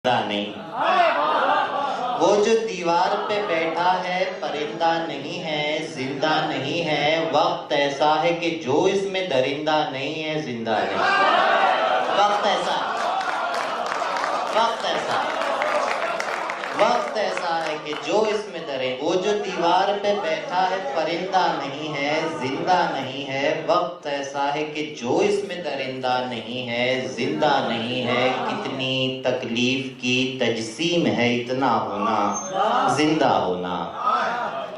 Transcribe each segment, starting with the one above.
نہیں، وہ جو دیوار پہ بیٹھا ہے پرندہ نہیں ہے، زندہ نہیں ہے۔ وقت ایسا ہے کہ جو اس میں درندہ نہیں ہے، زندہ نہیں۔ وقت ایسا ہے کہ جو اس میں وہ جو دیوار پہ بیٹھا ہے پرندہ نہیں ہے، زندہ نہیں ہے۔ وقت ایسا ہے کہ جو اس میں درندہ نہیں ہے، زندہ نہیں ہے۔ کتنی تکلیف کی تجسیم ہے اتنا ہونا، زندہ ہونا۔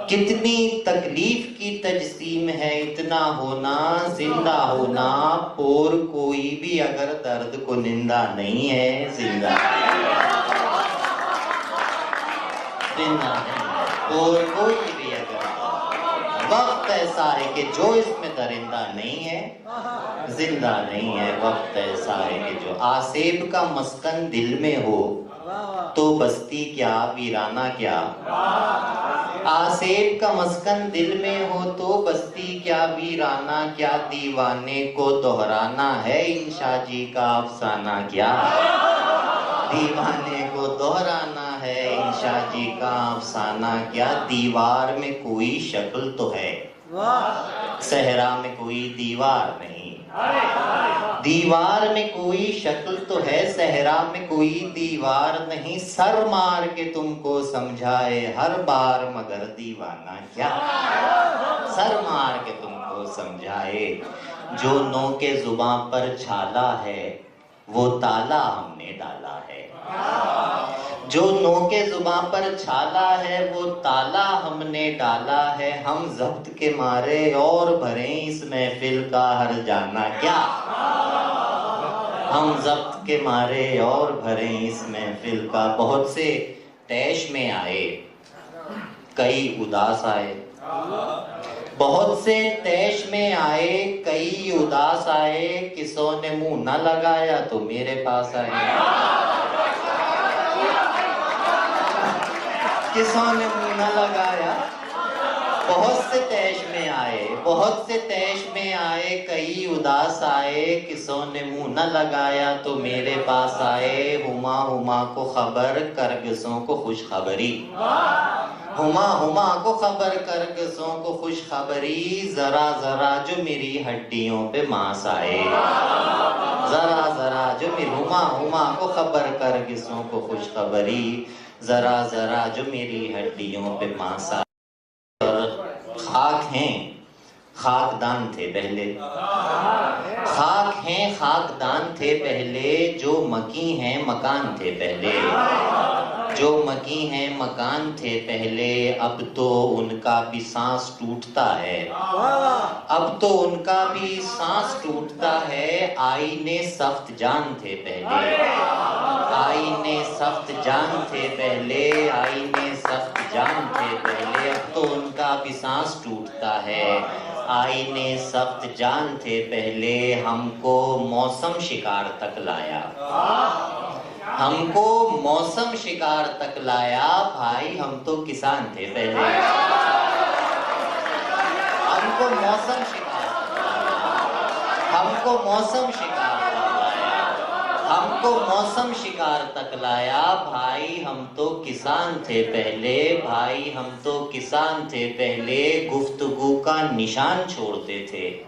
کتنی تکلیف کی تجسیم ہے اتنا ہونا، زندہ ہونا۔ اور کوئی بھی اگر درد کو نندا نہیں ہے، زندہ اور کوئی بھی اگر وقت ایسا ہے کہ جو اس میں درندہ نہیں ہے، زندہ نہیں ہے۔ وقت ایسا ہے کہ جو آسیب کا مسکن دل میں ہو تو بستی کیا ویرانہ کیا۔ آسیب کا مسکن دل میں ہو تو بستی کیا ویرانہ کیا۔ دیوانے کو دہرانا ہے انشا جی کا افسانہ کیا۔ دیوانے کو دہرانا ہے انشا جی کا افسانہ کیا۔ دیوار میں کوئی شکل تو ہے، صحرا میں کوئی دیوار نہیں۔ دیوار میں کوئی شکل تو ہے، صحرا میں کوئی دیوار نہیں۔ سر مار کے تم کو سمجھائے ہر بار مگر دیوانہ کیا۔ سر مار کے تم کو سمجھائے، جو نو کے زباں پر چھالا ہے وہ تالا ہم نے ڈالا ہے۔ جو نو کے زباں پر چھالا ہے وہ تالا ہم نے ڈالا ہے۔ ہم ضبط کے مارے اور بھریں اس محفل کا ہر جانا کیا۔ ہم ضبط کے مارے اور بھریں اس محفل کا۔ بہت سے طیش میں آئے، کئی اداس آئے۔ بہت سے طیش میں آئے، کئی اداس آئے۔ کسوں نے منہ نہ لگایا تو میرے پاس آئے۔ کسوں نے منہ نہ لگایا۔ بہت سے طیش میں آئے، بہت سے طیش میں آئے، کئی اداس آئے۔ کسوں نے منہ نہ لگایا تو میرے پاس آئے۔ ہما ہما کو خبر کرگسوں کو خوشخبری، ہما کو خبر کرگسوں کو خوشخبری۔ ذرا ذرا جو میری ہڈیوں پہ ماس آئے، ذرا ذرا جو میری ہما کو خبر کرگسوں کو خوشخبری۔ ذرا ذرا جو میری ہڈیوں پہ ماس آئے۔ خاک ہیں خاکدان تھے پہلے، خاک ہیں خاکدان تھے پہلے۔ جو مکی ہیں مکان تھے پہلے، جو مکی ہیں مکان تھے پہلے۔ اب تو ان کا بھی سانس ٹوٹتا ہے، اب تو ان کا بھی سانس ٹوٹتا ہے۔ آئینے سخت جان تھے پہلے، آئینے سخت جان تھے پہلے، آئینے سخت جان تھے پہلے۔ اب تو ان کا بھی سانس ٹوٹتا ہے، آئینے سخت جان تھے پہلے۔ ہم کو موسم شکار تک لایا، ہم کو موسم شکار تک لایا۔ بھائی ہم تو کسان تھے پہلے، ہم کو موسم شکار تک لایا، ہم کو موسم شکار تک لایا، ہم کو موسم شکار تک لایا۔ بھائی ہم تو کسان تھے پہلے، بھائی ہم تو کسان تھے پہلے۔ گفتگو کا نشان چھوڑتے تھے،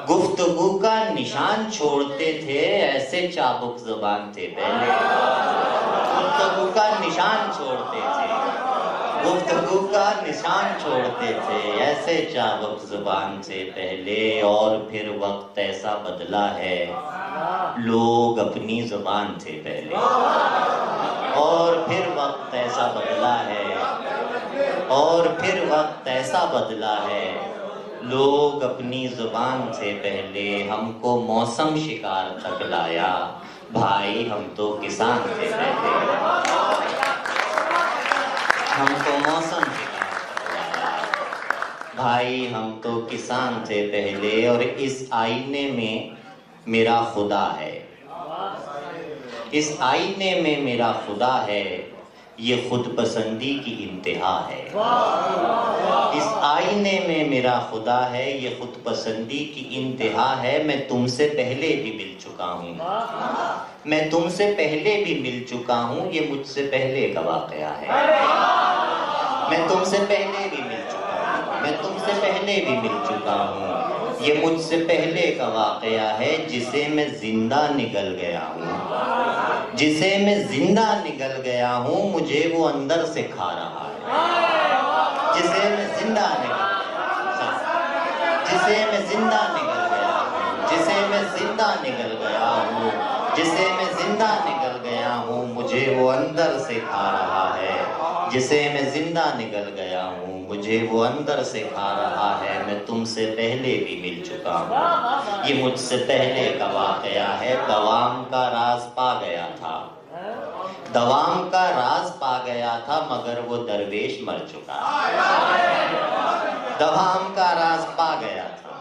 گفتگو کا نشان چھوڑتے تھے۔ ایسے چابک زبان تھے پہلے، گفتگو کا نشان چھوڑتے تھے، گفتگو کا نشان چھوڑتے تھے۔ ایسے چابک زبان سے پہلے۔ اور پھر وقت ایسا بدلا ہے، لوگ اپنی زبان تھے پہلے۔ اور پھر وقت ایسا بدلا ہے، اور پھر وقت ایسا بدلا ہے، لوگ اپنی زبان سے پہلے۔ ہم کو موسم شکار تک لایا، بھائی ہم تو کسان تھے پہلے۔ ہم کو موسم شکار تک لایا، بھائی ہم تو کسان تھے پہلے۔ اور اس آئینے میں میرا خدا ہے، اس آئینے میں میرا خدا ہے۔ یہ خود پسندی کی انتہا ہے۔ اس آئینے میں میرا خدا ہے، یہ خود پسندی کی انتہا ہے۔ میں تم سے پہلے بھی مل چکا ہوں، میں تم سے پہلے بھی مل چکا ہوں، یہ مجھ سے پہلے کا واقعہ ہے۔ میں تم سے پہلے بھی مل چکا ہوں، میں تم سے پہلے بھی مل چکا ہوں، یہ مجھ سے پہلے کا واقعہ ہے۔ جسے میں زندہ نگل گیا ہوں، جسے میں زندہ نگل گیا ہوں، مجھے وہ اندر سے کھا رہا ہے۔ جسے میں زندہ نگل گیا، جسے میں زندہ نگل گیا ہوں، جسے میں زندہ نگل گیا ہوں، جسے میں زندہ نگل گیا ہوں، مجھے وہ اندر سے کھا رہا ہے۔ جسے میں زندہ نگل گیا ہوں، مجھے وہ اندر سے کھا رہا ہے۔ میں تم سے پہلے بھی مل چکا ہوں، یہ مجھ سے پہلے کا واقعہ ہے۔ دوام کا راز پا گیا تھا، دوام کا راز پا گیا تھا، مگر وہ درویش مر چکا ہے۔ دوام کا راز پا گیا تھا،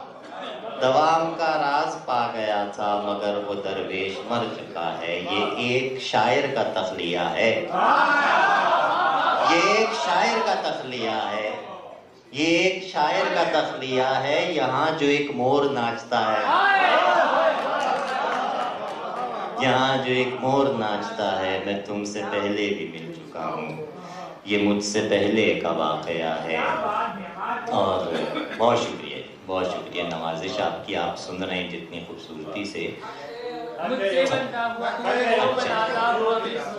دوام کا راز پا گیا تھا، مگر وہ درویش مر چکا ہے۔ یہ ایک شاعر کا تخلیہ ہے، یہ ایک شاعر کا تخلیہ ہے، یہ ایک شاعر کا تخلیہ ہے۔ یہاں جو ایک مور ناچتا ہے، یہاں جو ایک مور ناچتا ہے، میں تم سے پہلے بھی مل چکا ہوں، یہ مجھ سے پہلے کا واقعہ ہے۔ اور بہت شکریہ، بہت شکریہ، نوازش آپ کی، آپ سن رہے ہیں جتنی خوبصورتی سے۔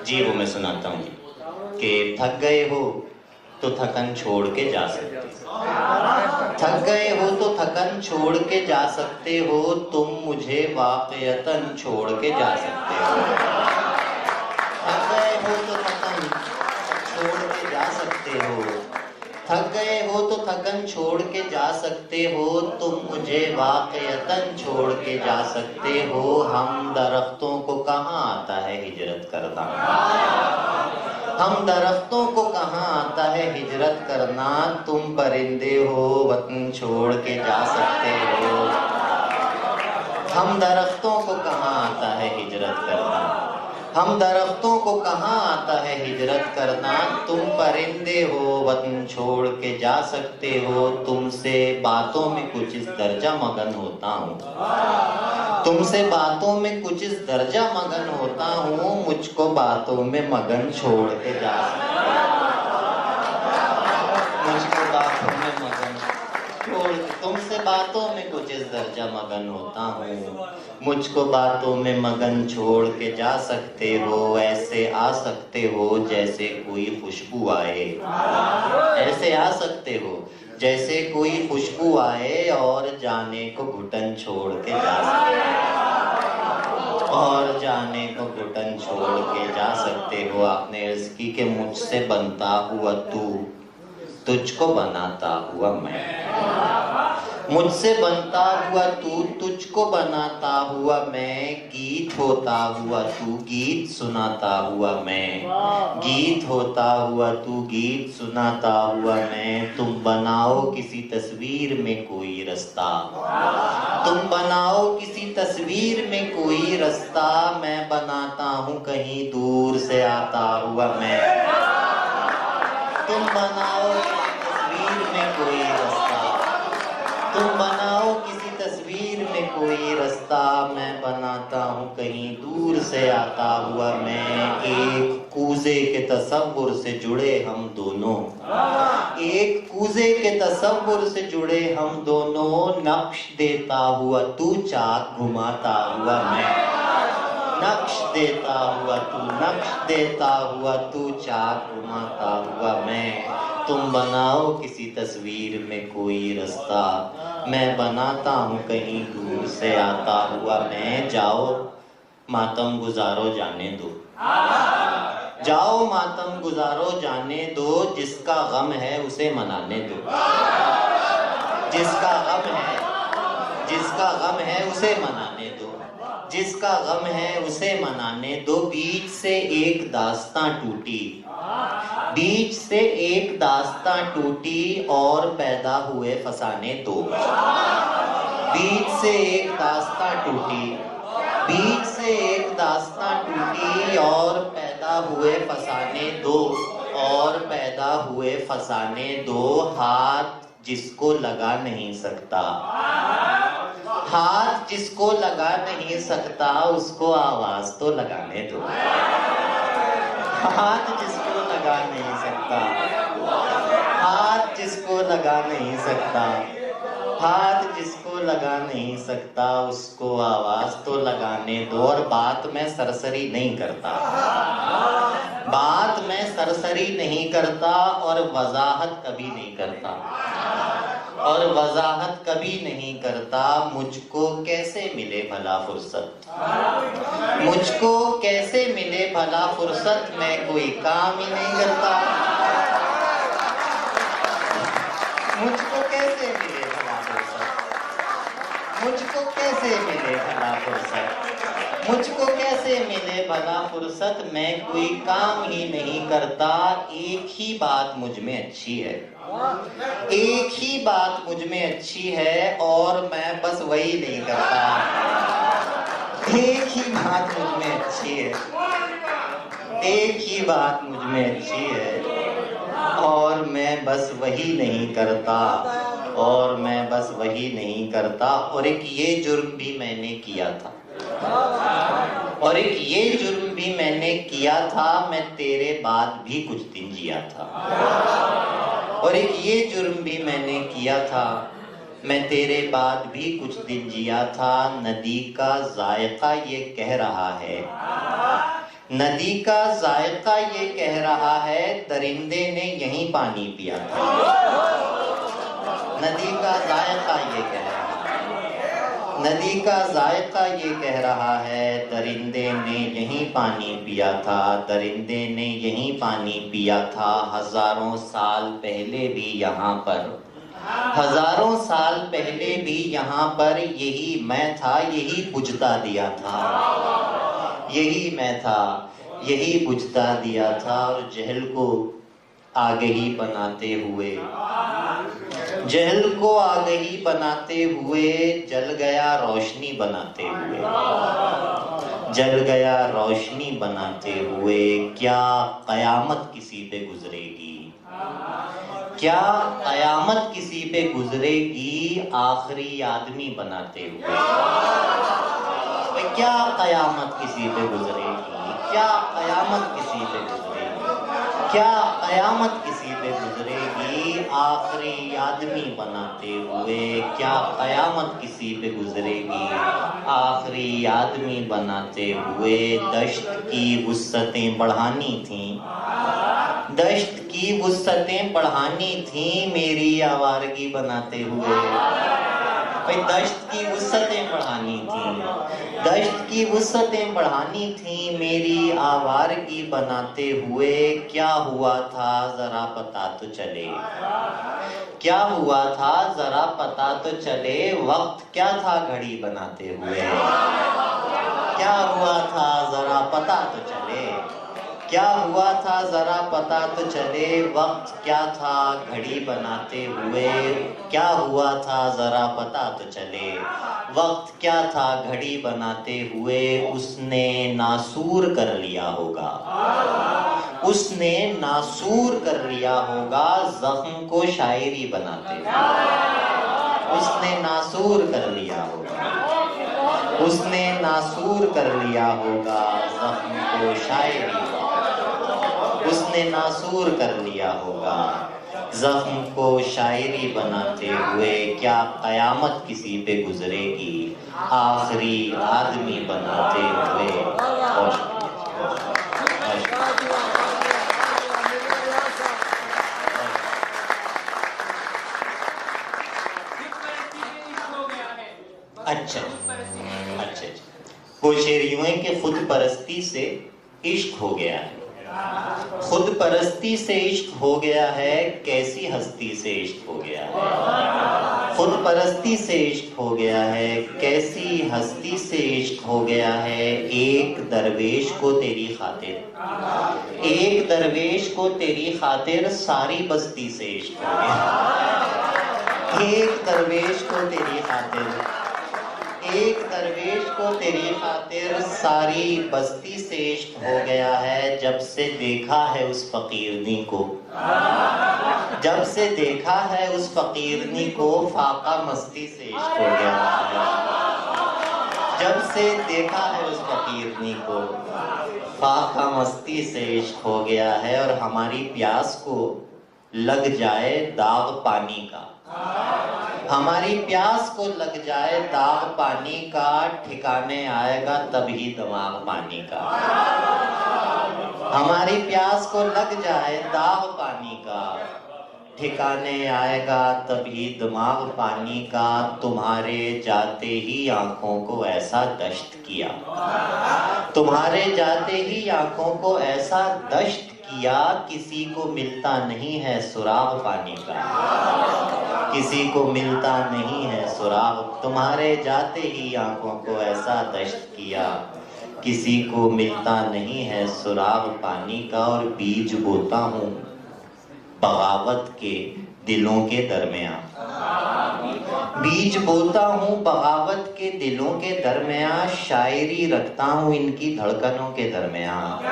جی وہ میں سناتا ہوں کہ تھک گئے ہو تو تھکن چھوڑ کے جا سکتے ہو، تھک گئے ہو تو تھکن چھوڑ کے جا سکتے ہو، تم مجھے واقعتاً چھوڑ کے جا سکتے ہو۔ تھک گئے ہو تو تھکن چھوڑ کے جا سکتے ہو، تھک گئے ہو تو تھکن چھوڑ کے جا سکتے ہو، تم مجھے واقعتاً چھوڑ کے جا سکتے ہو۔ ہم درختوں کو کہاں آتا ہے ہجرت کرنا، ہم درختوں کو کہاں آتا ہے ہجرت کرنا، تم پرندے ہو وطن چھوڑ کے جا سکتے ہو۔ ہم درختوں کو کہاں آتا ہے ہجرت کرنا، ہم درختوں کو کہاں آتا ہے ہجرت کرنا، تم پرندے ہو وطن چھوڑ کے جا سکتے ہو۔ تم سے باتوں میں کچھ اس درجہ مگن ہوتا ہوں، تم سے باتوں میں کچھ اس درجہ مگن ہوتا ہوں، مجھ کو باتوں میں مگن چھوڑ کے جا سکتے ہو، مجھ کو باتوں میں مگن چھوڑ کے، تم سے باتوں میں کچھ اس درجہ مگن ہوتا ہوں، مجھ کو باتوں میں مگن چھوڑ کے جا سکتے ہو۔ ایسے آ سکتے ہو جیسے کوئی خوشبو آئے، ایسے آ سکتے ہو جیسے کوئی خوشبو آئے، اور جانے کو گھٹن چھوڑ کے جا سکتے ہو، اور جانے کو گھٹن چھوڑ کے جا سکتے ہو۔ آپ نے عرض کی کہ مجھ سے بنتا ہوا تو، تجھ کو بناتا ہوا میں، مجھ سے بنتا ہوا تو، تجھ کو بناتا ہوا میں، گیت ہوتا ہوا تو، گیت سناتا ہوا میں، گیت ہوتا ہوا تو، گیت سناتا ہوا میں۔ تم بناؤ کسی تصویر میں کوئی رستہ، تم بناؤ کسی تصویر میں کوئی رستہ، میں بناتا ہوں کہیں دور سے آتا ہوا میں۔ تم بناؤ کسی تصویر میں کوئی رستہ، تم بناؤ کسی تصویر میں کوئی رستہ، میں بناتا ہوں کہیں دور سے آتا ہوا میں۔ ایک کوزے کے تصور سے جڑے ہم دونوں، ایک کوزے کے تصور سے جڑے ہم دونوں، نقش دیتا ہوا تو، چاک گھماتا ہوا میں، نقش دیتا ہوا تو، نقش دیتا ہوا تو، چاک گھماتا ہوا میں۔ تم بناؤ کسی تصویر میں کوئی رستہ، میں بناتا ہوں کہیں دور سے آتا ہوا میں۔ جاؤ ماتم گزارو جانے دو، جاؤ ماتم گزارو جانے دو، جس کا غم ہے اسے منانے دو، جس کا غم ہے، جس کا غم ہے اسے منانے دو، جس کا غم ہے اسے منانے دو۔ بیچ سے ایک داستاں ٹوٹی، بیچ سے ایک داستاں ٹوٹی، اور پیدا ہوئے فسانے دو، بیچ سے ایک داستاں ٹوٹی، بیچ سے ایک داستاں ٹوٹی، اور پیدا پیدا ہوئے فسانے دو، اور پیدا ہوئے فسانے دو، ہاتھ جس کو لگا نہیں سکتا، ہاتھ جس کو لگا نہیں سکتا اس کو آواز تو لگانے دو، ہاتھ جس کو لگا نہیں سکتا، ہاتھ جس کو لگا نہیں سکتا، ہاتھ جس کو لگا نہیں سکتا اس کو آواز تو لگانے دو۔ اور بات میں سرسری نہیں کرتا، بات میں سرسری نہیں کرتا، اور وضاحت کبھی نہیں کرتا، اور وضاحت کبھی نہیں کرتا۔ مجھ کو کیسے ملے بھلا فرصت، مجھ کو کیسے ملے بھلا فرصت، میں کوئی کام ہی نہیں کرتا، مجھ کو کیسے ملے بھلا فرصت، مجھ کو کیسے ملے بھلا فرصت، مجھ کو کیسے ملے بھلا فرصت، میں کوئی کام ہی نہیں کرتا۔ ایک ہی بات مجھ میں اچھی ہے، ایک ہی بات مجھ میں اچھی ہے، اور میں بس وہی نہیں کرتا۔ ایک ہی بات مجھ میں اچھی ہے، ایک ہی بات مجھ میں اچھی ہے، اور میں بس وہی نہیں کرتا، اور میں بس وہی نہیں کرتا۔ اور ایک یہ جرم بھی میں نے کیا تھا، اور ایک یہ جرم بھی میں نے کیا تھا، میں تیرے بعد بھی کچھ دن جیا تھا، اور ایک یہ جرم بھی میں نے کیا تھا، میں تیرے بعد بھی کچھ دن جیا تھا۔ ندی کا ذائقہ یہ کہہ رہا ہے، ندی کا ذائقہ یہ کہہ رہا ہے، درندے نے یہیں پانی پیا تھا۔ ندی کا ذائقہ یہ کہہ رہا ہے، ندی کا ذائقہ یہ کہہ رہا ہے، درندے نے یہیں پانی پیا تھا، درندے نے یہیں پانی پیا تھا۔ ہزاروں سال پہلے بھی یہاں پر، ہزاروں سال پہلے بھی یہاں پر یہی میں تھا، یہی بجھتا دیا تھا، یہی میں تھا، یہی بجھتا دیا تھا۔ اور جہل کو آگہی بناتے ہوئے، جہل کو آگہی بناتے ہوئے، جل گیا روشنی بناتے ہوئے، جل گیا روشنی بناتے ہوئے۔ کیا قیامت کسی پہ گزرے گی، کیا قیامت کسی پہ گزرے گی، آخری آدمی بناتے ہوئے۔ کیا قیامت کسی پہ گزرے گی، کیا قیامت کسی پہ گزرے گی، کیا قیامت کسی پہ گزرے گی، آخری آدمی بناتے ہوئے۔ کیا قیامت کسی پہ گزرے گی، آخری آدمی بناتے ہوئے۔ دشت کی وسعتیں بڑھانی تھیں، دشت کی وسعتیں بڑھانی تھیں، میری آوارگی بناتے ہوئے۔ دشت کی وسعتیں بڑھانی تھیں، دشت کی وسعتیں بڑھانی تھیں، میری آوارگی بناتے ہوئے۔ کیا ہوا تھا ذرا پتا تو چلے، کیا ہوا تھا ذرا پتا تو چلے، وقت کیا تھا گھڑی بناتے ہوئے۔ کیا ہوا تھا ذرا پتا تو چلے، کیا ہوا تھا ذرا پتا تو چلے، وقت کیا تھا گھڑی بناتے ہوئے۔ کیا ہوا تھا ذرا پتا تو چلے، وقت کیا تھا گھڑی بناتے ہوئے۔ اس نے ناسور کر لیا ہوگا، اس نے ناسور کر لیا ہوگا، زخم کو شاعری بناتے ہوئے۔ اس نے ناسور کر لیا ہوگا، اس نے ناسور کر لیا ہوگا، زخم کو شاعری، اس نے ناسور کر لیا ہوگا، زخم کو شاعری بناتے ہوئے۔ کیا قیامت کسی پہ گزرے گی، آخری آدمی بناتے ہوئے۔ اچھا اچھا، وہ شعر یوں ہے کہ خود پرستی سے عشق ہو گیا ہے، خود پرستی سے عشق ہو گیا ہے، کیسی ہستی سے عشق ہو گیا ہے۔ خود پرستی سے عشق ہو گیا ہے، کیسی ہستی سے عشق ہو گیا ہے۔ ایک درویش کو تیری خاطر، ایک درویش کو تیری خاطر، ساری بستی سے عشق ہو گیا۔ ایک درویش کو تیری خاطر، ایک درویش کو تیری خاطر ساری بستی سے عشق ہو گیا ہے، جب سے دیکھا ہے اس فقیرنی کو، جب سے دیکھا ہے اس فقیرنی کو، فاقہ مستی سے عشق ہو گیا ہے، جب سے دیکھا ہے اس فقیرنی کو، فاقہ مستی سے عشق ہو گیا ہے، اور ہماری پیاس کو لگ جائے داغ پانی کا، ہماری پیاس کو لگ جائے داغ پانی کا، ٹھکانے آئے گا تبھی دماغ پانی کا، ہماری پیاس کو لگ جائے داغ پانی کا، ٹھکانے آئے گا تبھی دماغ پانی کا، تمہارے جاتے ہی آنکھوں کو ایسا دشت کیا، تمہارے جاتے ہی آنکھوں کو ایسا دشت کیا، کسی کو ملتا نہیں ہے سراغ پانی کا، کسی کو ملتا نہیں ہے سراغ، تمہارے جاتے ہی آنکھوں کو ایسا دشت کیا، کسی کو ملتا نہیں ہے سراغ پانی کا، اور بیج بوتا ہوں بغاوت کے دلوں کے درمیان، بیج بوتا ہوں بغاوت کے دلوں کے درمیان، شاعری رکھتا ہوں ان کی دھڑکنوں کے درمیان،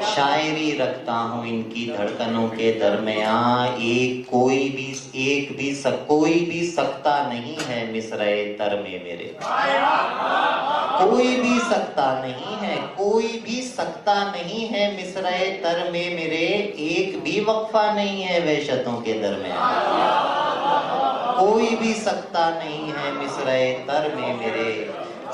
شاعری رکھتا ہوں ان کی دھڑکنوں کے درمیان، کوئی بھی سکتا نہیں ہے مصرعِ تر میں میرے، کوئی بھی سکتا نہیں ہے، کوئی بھی سکتا نہیں ہے مصرعِ تر میں میرے، ایک بھی وقفہ نہیں ہے وحشتوں کے درمیان، کوئی بھی سکتا نہیں ہے مصرعِ تر میں میرے،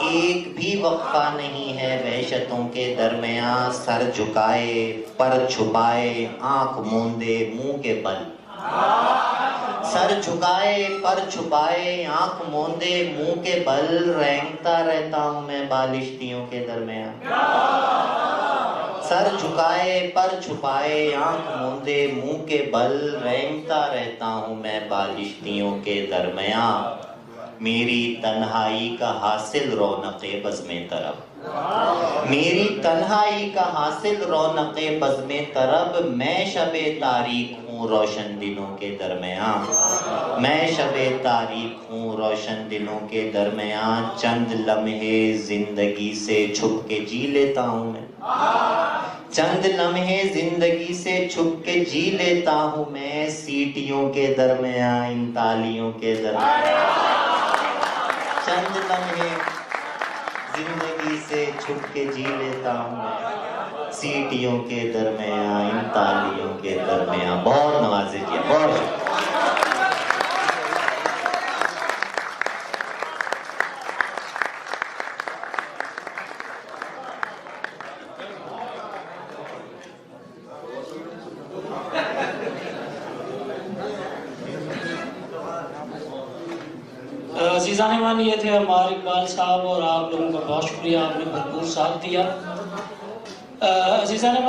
ایک بھی وقفہ نہیں ہے وحشتوں کے درمیان، سر جھکائے پر چھپائے آنکھ موندے منہ کے بل، سر جھکائے پر چھپائے آنکھ موندے منہ کے بل، رینگتا رہتا ہوں میں بالشتیوں کے درمیان، سر جھکائے پر چھپائے آنکھ موندے منہ کے بل، رینگتا رہتا ہوں میں بالشتیوں کے درمیان، میری تنہائی کا حاصل رونق بزم طرب، میری تنہائی کا حاصل رونق بزم طرب، میں شب تاریک ہوں روشن دنوں کے درمیان، میں شب تاریک ہوں روشن دنوں کے درمیان، چند لمحے زندگی سے چھپ کے جی لیتا ہوں میں، چند لمحے زندگی سے چھپ کے جی لیتا ہوں میں، سیٹیوں کے درمیان ان تالیوں کے درمیان، چند لمحے زندگی سے چھپ کے جی لیتا ہوں میں، سیٹیوں کے درمیان ان تالیوں کے درمیان، بہت نوازے کیا، بہت شکریہ۔ عزیزان ایمان، یہ تھے ہمارے اقبال صاحب، اور آپ لوگوں کا بہت شکریہ، آپ نے بھرپور ساتھ دیا۔ عزیزان ایمان